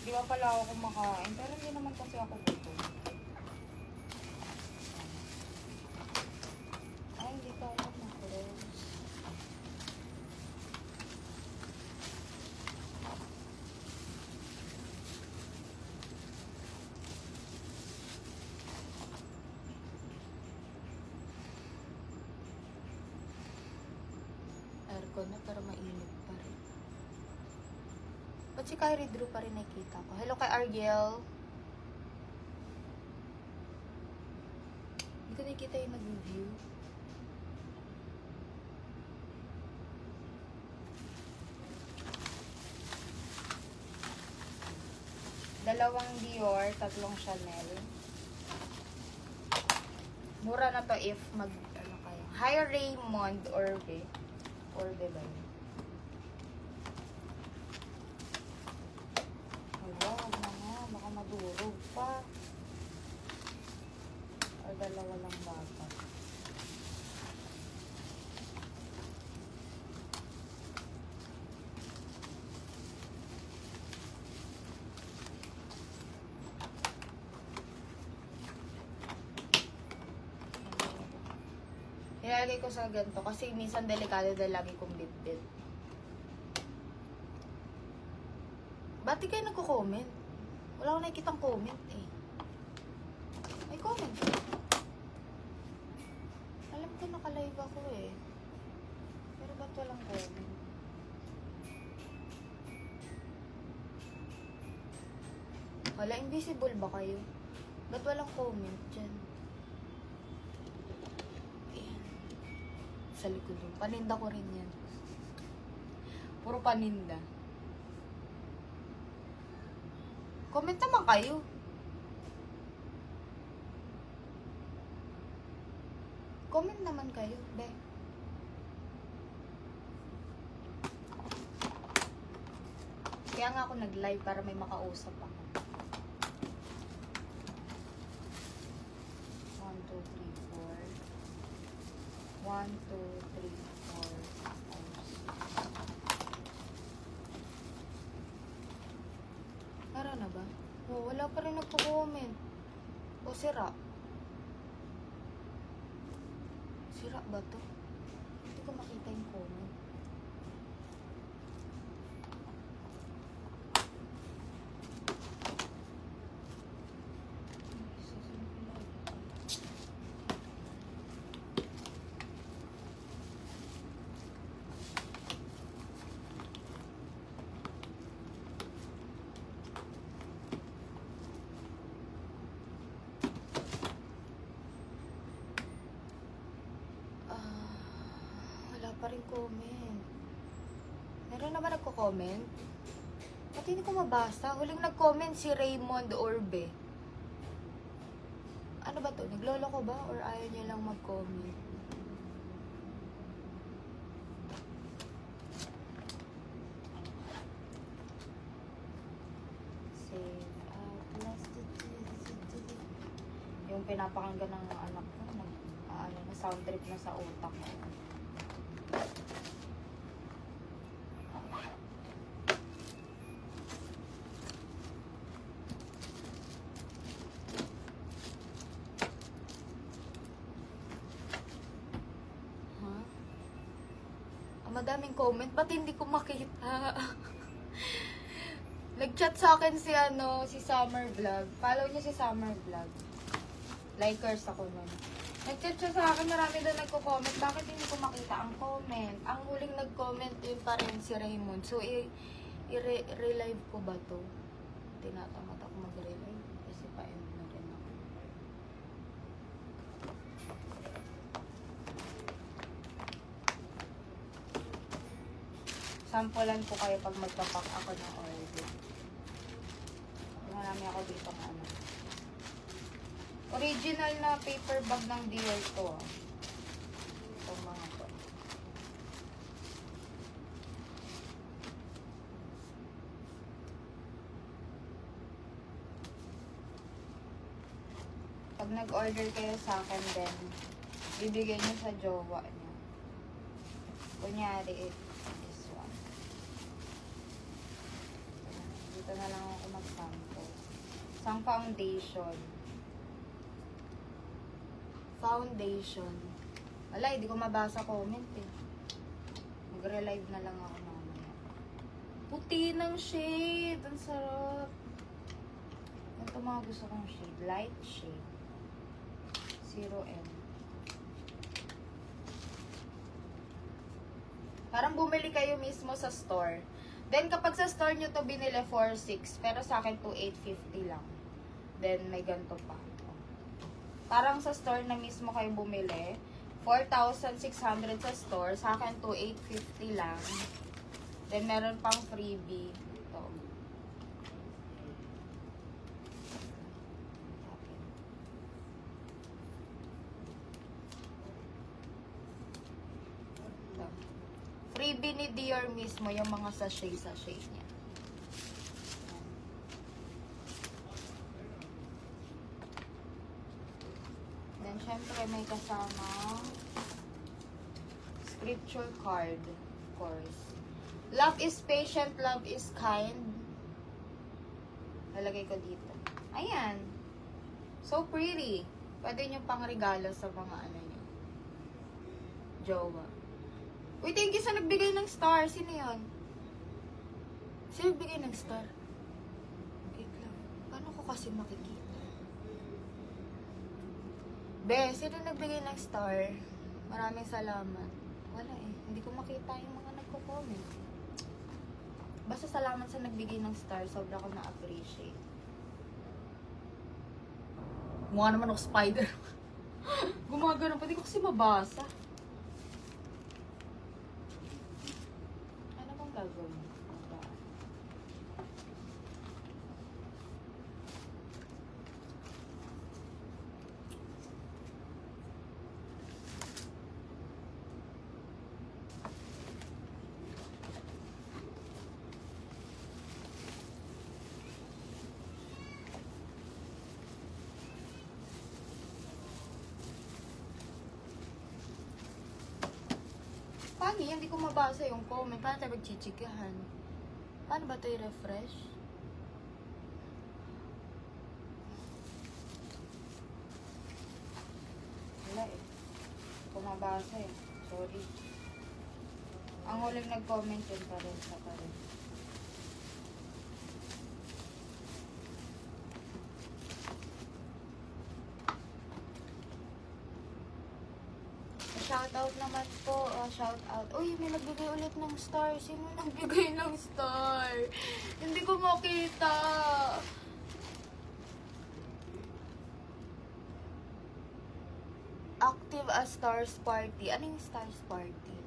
Di ba pala ako kumakain? Pero hindi naman kasi ako gutom. Ay, hindi pa ako na-close. Aircon na pero mainit pa rin. Ba't si Kyrie Drew pa rin nakikita ko? Hello kay Ariel. Hindi ko nakikita yung nag-review. Dalawang Dior, tatlong Chanel. Mura na to if mag, ano kayo. Hi Raymond Orbe. Orbe ba yun? Wag na nga, baka madurog pa. O dalawa lang bata. Nilalagay ko sa ganito kasi minsan delikado dahil lagi kong bit-bit. Ba't di kayo nagko-comment? Wala akong nakikitang comment eh. May comment eh. Alam ko naka-live ako eh. Pero ba't walang comment? Wala, invisible ba kayo? Ba't walang comment dyan? Ayan. Sa likod yung paninda ko rin yan. Puro paninda. Comment naman kayo. Comment naman kayo, be. Kaya nga ako nag-live para may makausap ako. 1, 2, 3, 4. 1, 2, 3, 4. Tara na ba? Oh, wala pa rin nagpo-comment. O sira. Sira ba to? Hindi ko makita yung comment. Pa rin comment. Meron naman nagko-comment? Ba't hindi ko mabasa? Huling nag-comment si Raymond Orbe. Ano ba to? Naglolo ko ba? Or ayaw niya lang mag-comment? Save out. Yung pinapakinggan ng anak ko. Na sound trip na sa utak ko. Madaming comment, ba't hindi ko makita? Nag-chat sa akin si Summer Vlog. Follow niyo si Summer Vlog. Likers ako nun. Nag-chat siya sa akin, marami doon nagko-comment. Bakit hindi ko makita ang comment? Ang huling nag-comment yun pa rin si Raymond. So, i-relive ko ba to? Tinatamad ako mag-relive. Kasi pa-end na rin ako. Sampulan ko kayo pag magpapak ako ng order. Marami ako dito ng ano. Original na paper bag ng Dior to. Itong mga to. Pag nag-order kayo sa akin din, bibigyan nyo sa jowa nyo. Kunyari, this one. Dito na lang ako shampoo. Isang foundation. Foundation. Wala, hindi ko mabasa comment eh. Magre-live na lang ako mamaya. Puti ng shade. Ang sarap. Ito mga gusto kong shade. Light shade. 0M. Parang bumili kayo mismo sa store. Then, kapag sa store nyo to binili 4.6, pero sa akin 2.850 lang. Then, may ganito pa. Parang sa store na mismo kayo bumili, 4,600 sa store, sa akin 2,850 lang. Then, meron pang freebie. Ito. Ito. Freebie ni Dior mismo, yung mga sachet-sachet niya. Then, syempre, may kasama scripture card, of course. Love is patient, love is kind. Lalagay ko dito. Ayan. So pretty. Pwede nyo pang regalo sa mga ano nyo. Jowa. Uy, thank you sa nagbigay ng star. Sino yun? Sino nagbigay ng star? Wait lang. Paano ko kasi makikita? Be, sino nagbigay ng star? Maraming salamat. Wala eh. Hindi ko makita yung mga nagko-comment. Basta salamat sa nagbigay ng star. Sobra ko na-appreciate. Mukha naman ako spider. Gumagano. Pwede ko kasi mabasa. Ano bang gagawin? Paano yan? Hindi ko mabasa yung comment. Paano tayo magchichikahan? Paano ba ito i-refresh? Wala eh. Hindi ko mabasa eh. Sorry. Ang huling nag-comment yun pa rin. Sa pa rin. Shoutout naman po. Shoutout. Uy, may nagbigay ulit ng star. Sino nagbigay ng star? Hindi ko makita. Active as Stars Party. Ano yung Stars Party?